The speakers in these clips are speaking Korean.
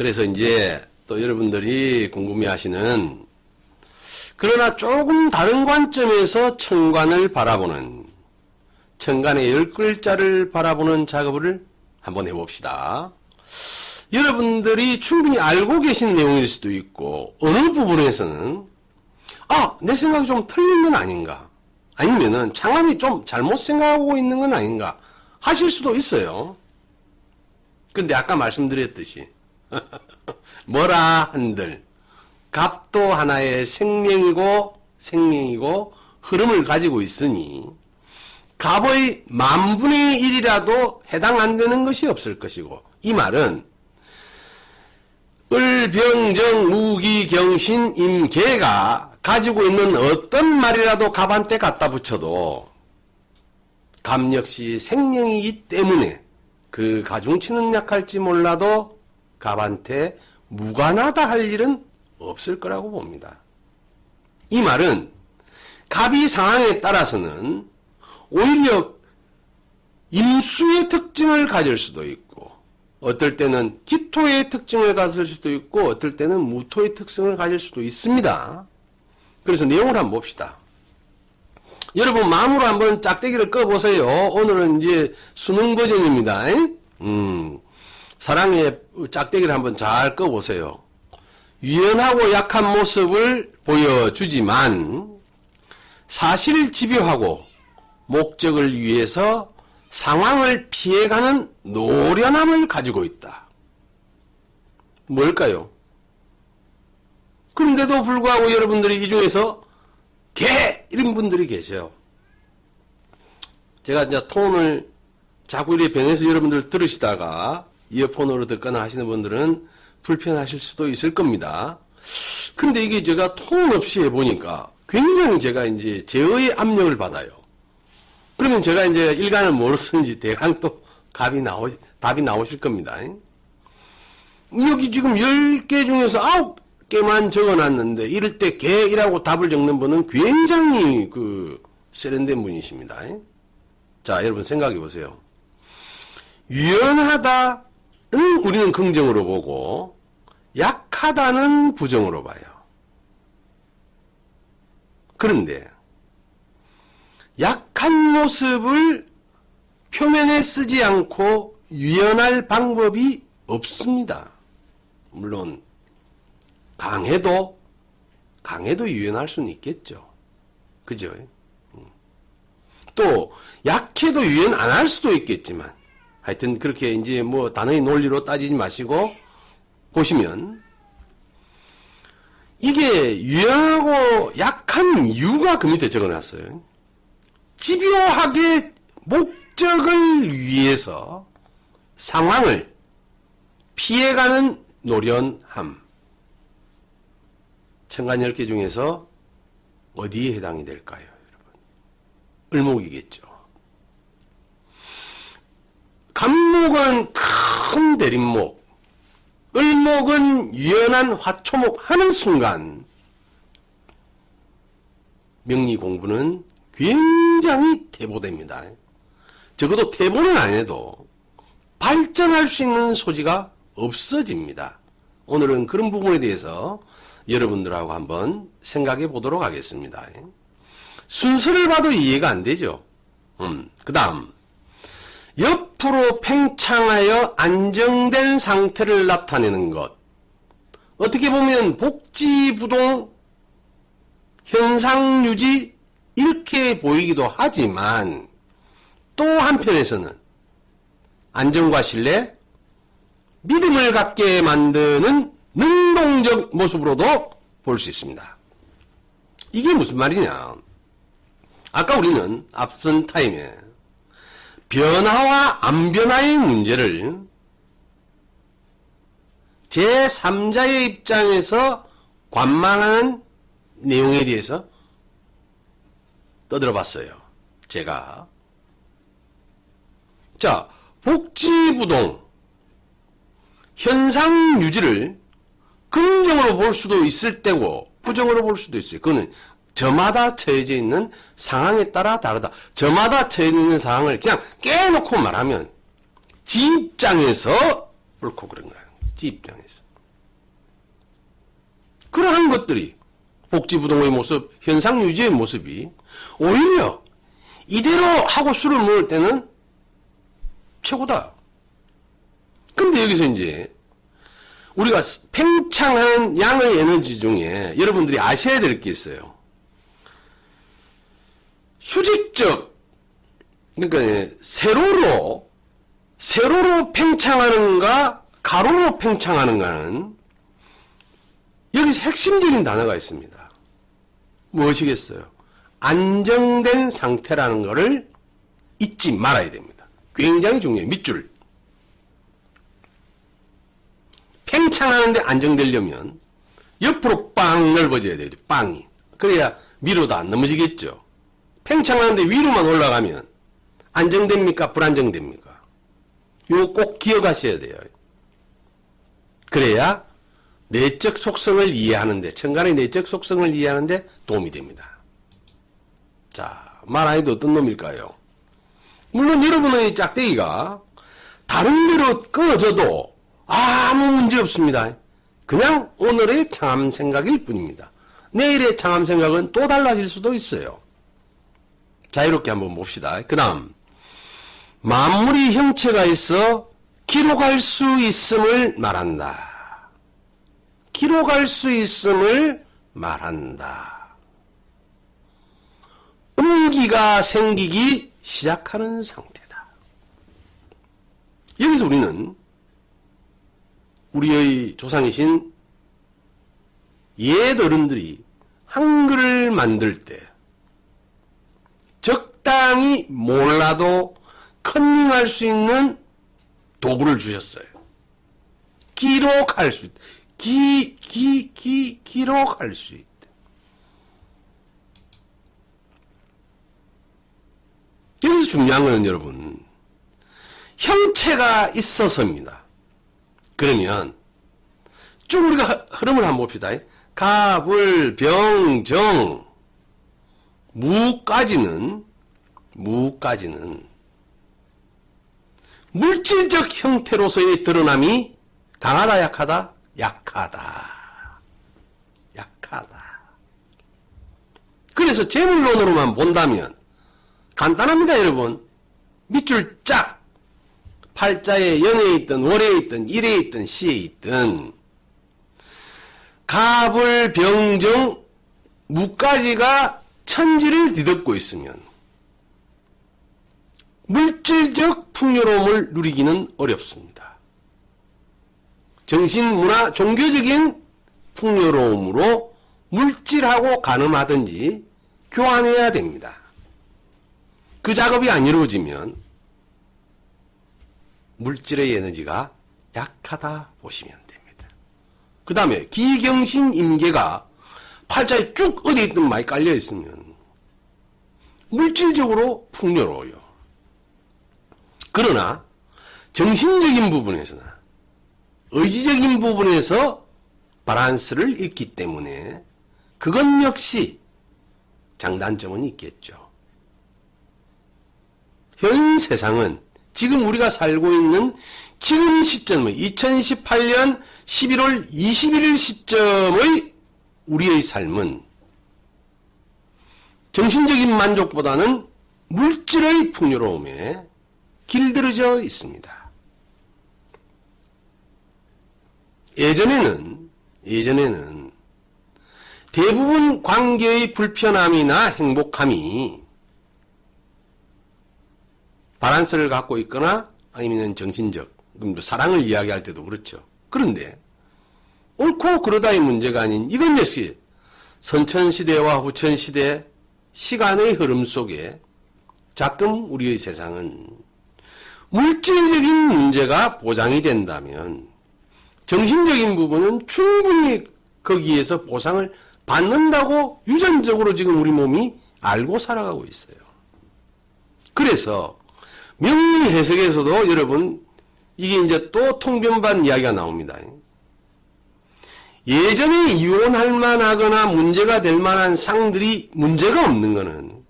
그래서 이제 또 여러분들이 궁금해하시는, 그러나 조금 다른 관점에서 천간을 바라보는, 천간의 10글자를 바라보는 작업을 한번 해봅시다. 여러분들이 충분히 알고 계신 내용일 수도 있고, 어느 부분에서는 내 생각이 좀 틀린 건 아닌가, 아니면은 창암이 좀 잘못 생각하고 있는 건 아닌가 하실 수도 있어요. 근데 아까 말씀드렸듯이 뭐라 한들 갑도 하나의 생명이고 흐름을 가지고 있으니 갑의 10,000분의 1이라도 해당 안 되는 것이 없을 것이고, 이 말은 을병정 무기경신 임계가 가지고 있는 어떤 말이라도 갑한테 갖다 붙여도 갑 역시 생명이기 때문에 그 가중치는 약할지 몰라도 갑한테 무관하다 할 일은 없을 거라고 봅니다. 이 말은 갑이 상황에 따라서는 오히려 임수의 특징을 가질 수도 있고, 어떨 때는 기토의 특징을 가질 수도 있고, 어떨 때는 무토의 특성을 가질 수도 있습니다. 그래서 내용을 한번 봅시다. 여러분 마음으로 한번 짝대기를 꺼보세요. 오늘은 이제 수능 버전입니다. 사랑의 짝대기를 한번 잘 꺼보세요. 유연하고 약한 모습을 보여주지만 사실 집요하고 목적을 위해서 상황을 피해가는 노련함을 가지고 있다. 뭘까요? 그런데도 불구하고 여러분들이 이 중에서 개! 이런 분들이 계셔요. 제가 이제 톤을 자꾸 이렇게 변해서 여러분들 들으시다가 이어폰으로 듣거나 하시는 분들은 불편하실 수도 있을 겁니다. 근데 이게 제가 톤 없이 해보니까 굉장히 제가 이제 제어의 압력을 받아요. 그러면 제가 이제 일간을 뭐로 쓰는지 대강 또 답이 나오실 겁니다. 여기 지금 10개 중에서 9개만 적어놨는데 이럴 때 개이라고 답을 적는 분은 굉장히 세련된 분이십니다. 자, 여러분 생각해 보세요. 유연하다는 우리는 긍정으로 보고 약하다는 부정으로 봐요. 그런데 약한 모습을 표면에 쓰지 않고 유연할 방법이 없습니다. 물론 강해도 유연할 수는 있겠죠. 그죠? 또 약해도 유연 안 할 수도 있겠지만, 하여튼 그렇게 이제 뭐 단어의 논리로 따지지 마시고 보시면, 이게 유연하고 약한 이유가 그 밑에 적어놨어요. 집요하게 목적을 위해서 상황을 피해가는 노련함. 천간 10개 중에서 어디에 해당이 될까요, 여러분? 을목이겠죠. 갑목은 큰 대립목, 을목은 유연한 화초목 하는 순간 명리 공부는 굉장히 태보됩니다. 적어도 태보는 안 해도 발전할 수 있는 소지가 없어집니다. 오늘은 그런 부분에 대해서 여러분들하고 한번 생각해 보도록 하겠습니다. 순서를 봐도 이해가 안 되죠. 그 다음 옆으로 팽창하여 안정된 상태를 나타내는 것. 어떻게 보면 복지부동 현상유지 이렇게 보이기도 하지만 또 한편에서는 안정과 신뢰, 믿음을 갖게 만드는 능동적 모습으로도 볼 수 있습니다. 이게 무슨 말이냐? 아까 우리는 앞선 타임에 변화와 안 변화의 문제를 제3자의 입장에서 관망하는 내용에 대해서 떠들어 봤어요. 제가. 자, 복지부동 현상 유지를 긍정으로 볼 수도 있을 때고 부정으로 볼 수도 있어요. 그거는 저마다 처해져 있는 상황에 따라 다르다. 저마다 처해져 있는 상황을 그냥 깨놓고 말하면 지 입장에서 옳고 그런 거야. 지 입장에서. 그러한 것들이 복지부동의 모습, 현상 유지의 모습이 오히려 이대로 하고 술을 먹을 때는 최고다. 근데 여기서 이제 우리가 팽창하는 양의 에너지 중에 여러분들이 아셔야 될 게 있어요. 수직적, 그러니까 세로로 팽창하는가 가로로 팽창하는가는 여기서 핵심적인 단어가 있습니다. 무엇이겠어요? 안정된 상태라는 것을 잊지 말아야 됩니다. 굉장히 중요해요. 밑줄. 팽창하는데 안정되려면 옆으로 빵 넓어져야 돼요. 빵이. 그래야 위로도 안 넘어지겠죠. 팽창하는데 위로만 올라가면 안정됩니까? 불안정됩니까? 이거 꼭 기억하셔야 돼요. 그래야 내적 속성을 이해하는데, 천간의 내적 속성을 이해하는데 도움이 됩니다. 자, 말 안 해도 어떤 놈일까요? 물론 여러분의 짝대기가 다른 데로 끊어져도 아무 문제 없습니다. 그냥 오늘의 창암 생각일 뿐입니다. 내일의 창암 생각은 또 달라질 수도 있어요. 자유롭게 한번 봅시다. 그 다음, 만물이 형체가 있어 기록할 수 있음을 말한다. 기록할 수 있음을 말한다. 음기가 생기기 시작하는 상태다. 여기서 우리는 우리의 조상이신 옛 어른들이 한글을 만들 때 적당히 몰라도 컨닝할 수 있는 도구를 주셨어요. 기록할 수 있다. 기록할 수 있다. 여기서 중요한 것은 여러분, 형체가 있어서입니다. 그러면 쭉 우리가 흐름을 한번 봅시다. 갑을, 병, 정, 무까지는 물질적 형태로서의 드러남이 강하다, 약하다? 약하다. 그래서 재물론으로만 본다면 간단합니다, 여러분. 밑줄 짝. 팔자에 연에 있든 월에 있든 일에 있든 시에 있든 갑을, 병정, 무까지가 천지를 뒤덮고 있으면 물질적 풍요로움을 누리기는 어렵습니다. 정신, 문화, 종교적인 풍요로움으로 물질하고 가늠하든지 교환해야 됩니다. 그 작업이 안 이루어지면 물질의 에너지가 약하다 보시면 됩니다. 그 다음에 기경신 임계가 팔자에 쭉 어디 있든 많이 깔려 있으면 물질적으로 풍요로워요. 그러나 정신적인 부분에서나 의지적인 부분에서 바란스를 잃기 때문에 그것 역시 장단점은 있겠죠. 현 세상은 지금 우리가 살고 있는 지금 시점의 2018년 11월 21일 시점의 우리의 삶은 정신적인 만족보다는 물질의 풍요로움에 길들여져 있습니다. 예전에는 대부분 관계의 불편함이나 행복함이 바란스를 갖고 있거나 아니면 정신적, 사랑을 이야기할 때도 그렇죠. 그런데 옳고 그러다의 문제가 아닌 이건 역시 선천시대와 후천시대 시간의 흐름 속에 자끔 우리의 세상은 물질적인 문제가 보장이 된다면 정신적인 부분은 충분히 거기에서 보상을 받는다고 유전적으로 지금 우리 몸이 알고 살아가고 있어요. 그래서 명리 해석에서도 여러분 이게 이제 또 통변반 이야기가 나옵니다. 예전에 이혼할 만하거나 문제가 될 만한 상들이 문제가 없는 것은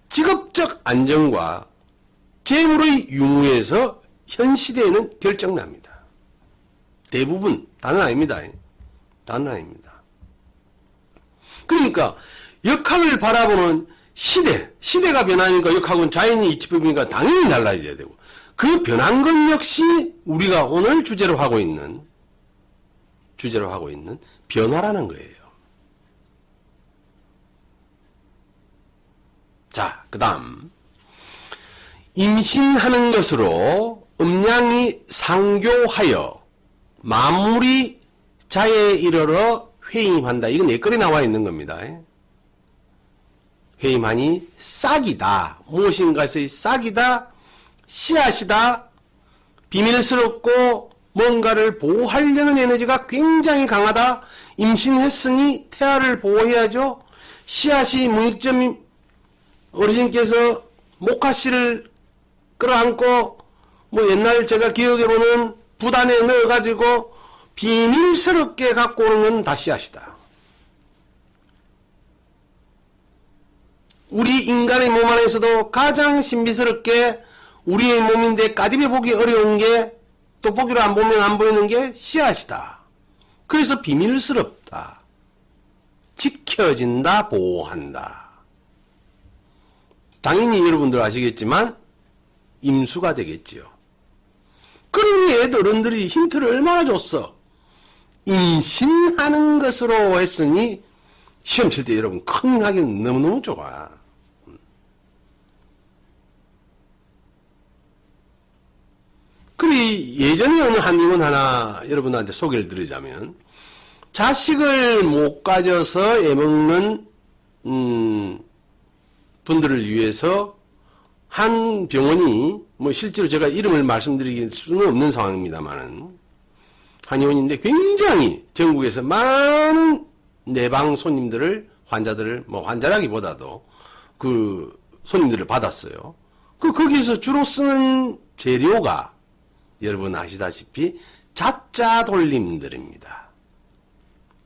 직업적 안정과 재물의 유무에서 현 시대에는 결정납니다. 대부분, 다는 아닙니다. 다는 아닙니다. 그러니까 역학을 바라보는 시대가 변하니까 역학은 자연의 이치법이니까 당연히 달라져야 되고, 그 변한 것 역시 우리가 오늘 주제로 하고 있는 변화라는 거예요. 자, 그 다음 임신하는 것으로 음양이 상교하여 마무리 자에 이르러 회임한다. 이건 예글에 나와 있는 겁니다. 회임하니 싹이다. 무엇인가의 싹이다. 씨앗이다. 비밀스럽고 뭔가를 보호하려는 에너지가 굉장히 강하다. 임신했으니 태아를 보호해야죠. 씨앗이 문익점 어르신께서 목화씨를 끌어안고 뭐 옛날 제가 기억해보는 부단에 넣어가지고 비밀스럽게 갖고 오는 건 다 씨앗이다. 우리 인간의 몸 안에서도 가장 신비스럽게 우리의 몸인데 까디비 보기 어려운 게 돋보기로 안 보면 안 보이는 게 씨앗이다. 그래서 비밀스럽다. 지켜진다. 보호한다. 당연히 여러분들 아시겠지만 임수가 되겠지요. 그러니 어른들이 힌트를 얼마나 줬어. 임신하는 것으로 했으니 시험 칠 때 여러분 컨닝하기는 너무너무 좋아. 그리 예전에 어느 한의원 하나 여러분한테 소개를 드리자면, 자식을 못 가져서 애먹는 분들을 위해서 한 병원이, 뭐 실제로 제가 이름을 말씀드릴 수는 없는 상황입니다만은 한의원인데 굉장히 전국에서 많은 내방 손님들을, 환자들을, 뭐 환자라기보다도 그 손님들을 받았어요. 거기서 주로 쓰는 재료가 여러분 아시다시피 자자 돌림들입니다.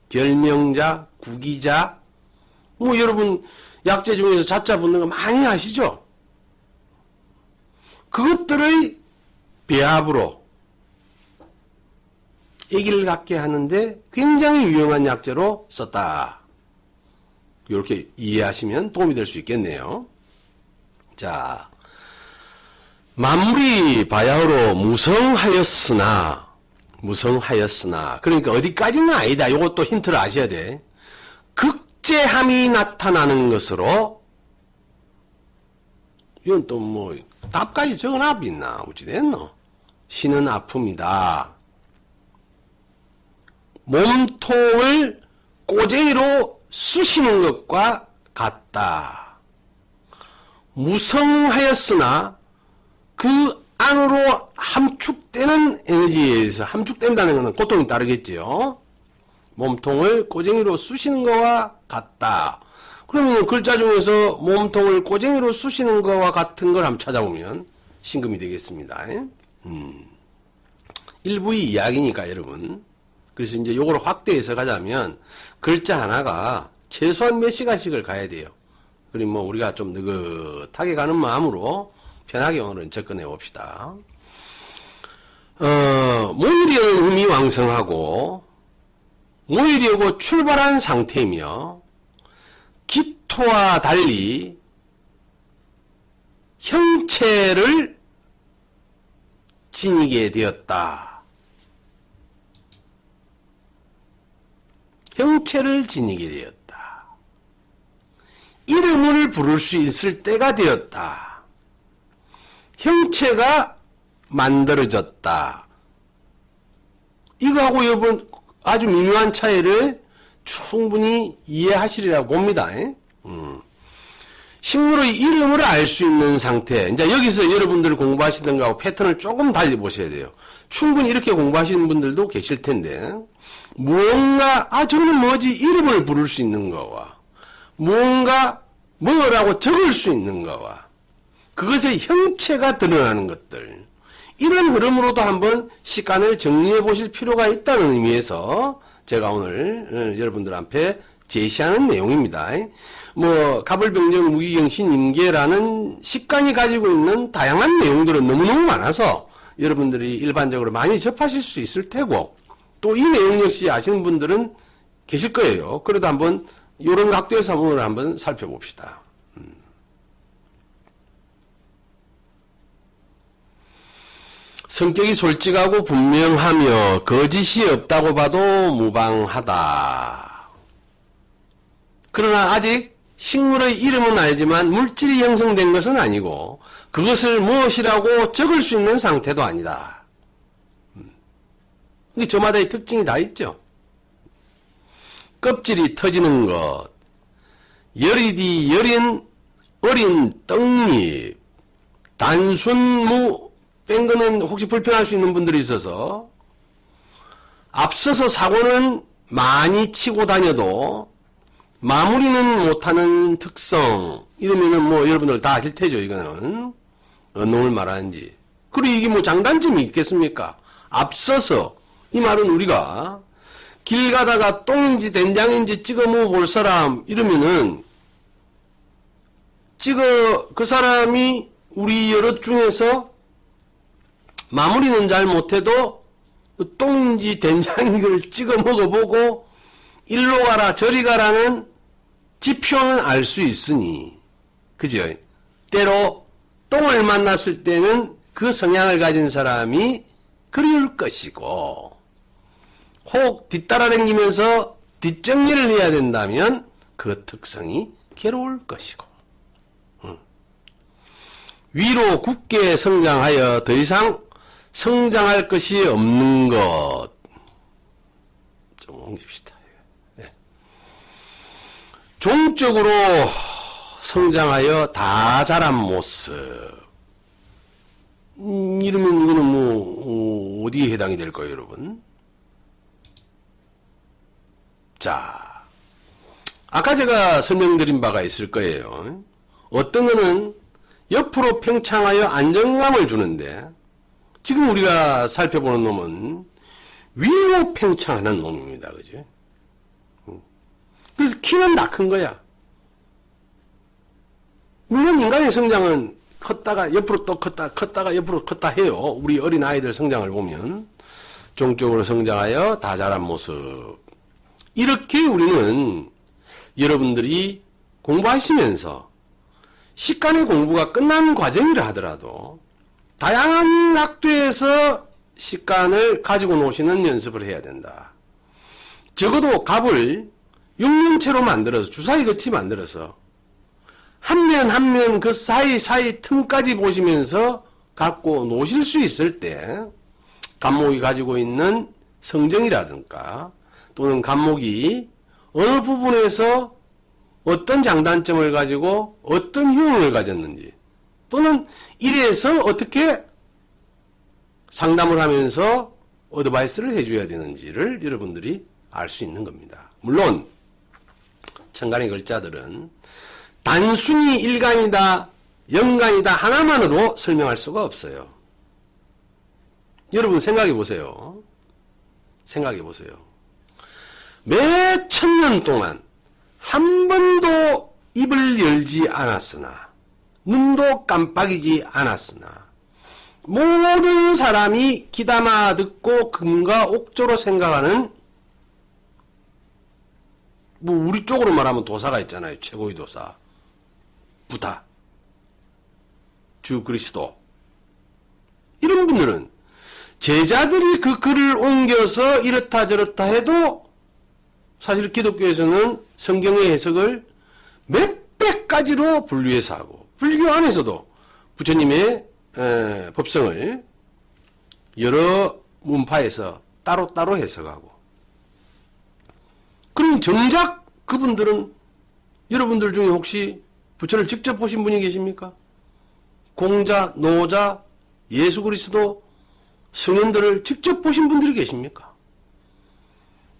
결명자, 구기자, 뭐 여러분 약재 중에서 자자 붙는 거 많이 아시죠? 그것들의 배합으로 아기를 갖게 하는데 굉장히 유용한 약재로 썼다. 이렇게 이해하시면 도움이 될 수 있겠네요. 자, 마무리 바야흐로 무성하였으나, 그러니까 어디까지는 아니다. 이것도 힌트를 아셔야 돼. 극제함이 나타나는 것으로, 이건 또 뭐 답까지 적어놔 있나 어찌됐노? 신은 아픔이다. 몸통을 꼬쟁이로 쑤시는 것과 같다. 무성하였으나 그 안으로 함축되는 에너지에 의해서, 함축된다는 것은 고통이 따르겠지요. 몸통을 꼬쟁이로 쑤시는 것과 같다. 그러면 글자 중에서 몸통을 꼬쟁이로 쑤시는 것과 같은 걸 한번 찾아보면 신금이 되겠습니다. 일부의 이야기니까 여러분. 그래서 이제 요걸 확대해서 가자면 글자 하나가 최소한 몇 시간씩을 가야 돼요. 그리고 뭐 우리가 좀 느긋하게 가는 마음으로 편하게 오늘은 접근해 봅시다. 모일이는 음이 왕성하고 모일이고 출발한 상태이며 기토와 달리 형체를 지니게 되었다. 형체를 지니게 되었다. 이름을 부를 수 있을 때가 되었다. 형체가 만들어졌다. 이거하고 여러분 아주 미묘한 차이를 충분히 이해하시리라고 봅니다. 식물의 이름을 알 수 있는 상태. 이제 여기서 여러분들 공부하시던 거하고 패턴을 조금 달리 보셔야 돼요. 충분히 이렇게 공부하시는 분들도 계실 텐데, 무언가, 저거는 뭐지? 이름을 부를 수 있는 거와, 무언가, 뭐라고 적을 수 있는 거와, 그것의 형체가 드러나는 것들. 이런 흐름으로도 한번 시간을 정리해 보실 필요가 있다는 의미에서 제가 오늘 여러분들 앞에 제시하는 내용입니다. 뭐 가불병정 무기경신 임계라는 식간이 가지고 있는 다양한 내용들은 너무너무 많아서 여러분들이 일반적으로 많이 접하실 수 있을 테고, 또 이 내용 역시 아시는 분들은 계실 거예요. 그래도 한번 이런 각도에서 오늘 한번 살펴봅시다. 성격이 솔직하고 분명하며 거짓이 없다고 봐도 무방하다. 그러나 아직 식물의 이름은 알지만 물질이 형성된 것은 아니고 그것을 무엇이라고 적을 수 있는 상태도 아니다. 저마다의 특징이 다 있죠. 껍질이 터지는 것, 여리디 여린 어린 떡잎, 단순무 뺀 거는 혹시 불편할 수 있는 분들이 있어서 앞서서 사고는 많이 치고 다녀도 마무리는 못하는 특성, 이러면은 뭐 여러분들 다 아실 테죠. 이거는 어느 놈을 말하는지. 그리고 이게 뭐 장단점이 있겠습니까? 앞서서, 이 말은 우리가 길 가다가 똥인지 된장인지 찍어 먹어볼 사람 이러면은 그 사람이 우리 여럿 중에서 마무리는 잘 못해도 똥인지 된장인지를 찍어 먹어보고 일로 가라 저리 가라는 지표는 알 수 있으니, 그죠? 때로 똥을 만났을 때는 그 성향을 가진 사람이 그리울 것이고, 혹 뒤따라다니면서 뒷정리를 해야 된다면 그 특성이 괴로울 것이고, 위로 굳게 성장하여 더 이상 성장할 것이 없는 것. 좀 옮깁시다. 네. 종적으로 성장하여 다 자란 모습. 이러면 이거는 뭐 어디에 해당이 될까요, 여러분? 자, 아까 제가 설명드린 바가 있을 거예요. 어떤 거는 옆으로 팽창하여 안정감을 주는데, 지금 우리가 살펴보는 놈은 위로 팽창하는 놈입니다. 그죠? 그래서 키는 다 큰 거야. 물론 인간의 성장은 컸다가 옆으로 또 컸다가 옆으로 컸다 해요. 우리 어린 아이들 성장을 보면 종적으로 성장하여 다 자란 모습. 이렇게 우리는 여러분들이 공부하시면서 식간의 공부가 끝난 과정이라 하더라도 다양한 각도에서 식간을 가지고 노시는 연습을 해야 된다. 적어도 갑을 육면체로 만들어서 주사위 같이 만들어서 한 면 한 면 그 사이사이 틈까지 보시면서 갖고 노실 수 있을 때 갑목이 가지고 있는 성정이라든가 또는 갑목이 어느 부분에서 어떤 장단점을 가지고 어떤 효능을 가졌는지, 또는 이래서 어떻게 상담을 하면서 어드바이스를 해줘야 되는지를 여러분들이 알 수 있는 겁니다. 물론 천간의 글자들은 단순히 일간이다, 영간이다 하나만으로 설명할 수가 없어요. 여러분 생각해 보세요. 생각해 보세요. 몇 천년 동안 한 번도 입을 열지 않았으나, 눈도 깜빡이지 않았으나, 모든 사람이 귀담아 듣고 금과 옥조로 생각하는, 뭐 우리 쪽으로 말하면 도사가 있잖아요. 최고의 도사, 부다, 주 그리스도. 이런 분들은 제자들이 그 글을 옮겨서 이렇다 저렇다 해도 사실 기독교에서는 성경의 해석을 몇백 가지로 분류해서 하고, 불교 안에서도 부처님의 법성을 여러 문파에서 따로따로 해석하고, 그럼 정작 그분들은 여러분들 중에 혹시 부처를 직접 보신 분이 계십니까? 공자, 노자, 예수 그리스도, 성현들을 직접 보신 분들이 계십니까?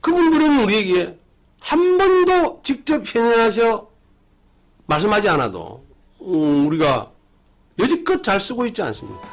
그분들은 우리에게 한 번도 직접 현현하셔 말씀하지 않아도 우리가 여지껏 잘 쓰고 있지 않습니까?